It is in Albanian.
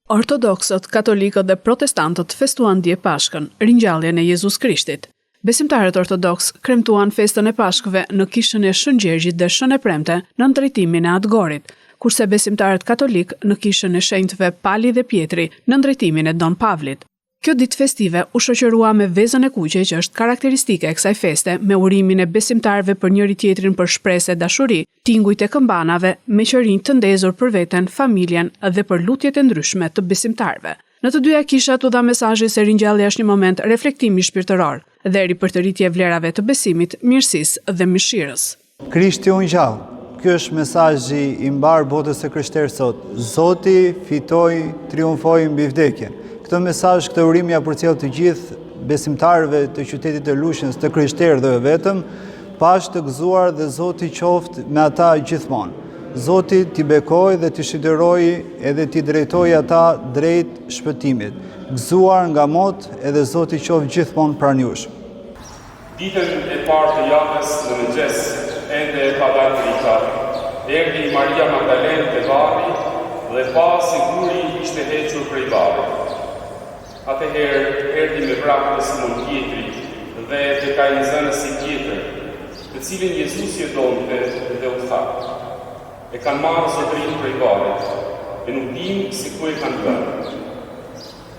Ortodoksët, katolikët dhe protestantët festuan dje Pashkën, ringjalljen e Jezus Krishtit. Besimtarët ortodoks kremtuan festën e Pashkëve në kishën e Shën Gjergjit dhe Shën e Premte në drejtimin e Atgorit, kurse besimtarët katolik në kishën e Shenjtëve Pali dhe Pjetri në drejtimin e Don Pavlit. Kjo ditë festive u shoqërua me vezën e kuqe që është karakteristike e kësaj feste, me urimin e besimtarëve për njëri tjetrin për shpresë e dashuri, tingujt e këmbanave, me qërinj të ndezur për veten, familjen dhe për lutjet e ndryshme të besimtarëve. Në të dyja kishat u dha mesazhi se ringjallja është një moment reflektimi shpirtëror dhe ripërtëritje vlerave të besimit, mirësisë dhe mëshirës. Krishti u ngjall. Ky është mesazhi i mbar botës së krishterë sot. Zoti fitoi, triumfoi mbi vdekjen. Këtë mesazh, këtë urim ja përcjell të gjithë besimtarëve të qytetit të Lushnjës, të krishterë dhe vetëm, Pashkë të gëzuar dhe Zoti qoftë me ata gjithmonë. Zoti t'i bekoj dhe t'i shitëroj edhe t'i drejtoj ata drejt shpëtimit. Gëzuar nga mot edhe Zoti qoftë gjithmonë pranë jush. Ditën e parë të javës në mëngjes, ende e pa dalë drita, erdhi Maria Magdalene te varri dhe pa se guri ishte hequr prej varrit. Atëherë erdhi me vrapë të Simon Pietri dhe të ka një zënësi tjetër, të cilin Jezus i donte dhe u tha: e kanë marrë zotërinë prej varrit, e nuk dim se ku e kanë vënë.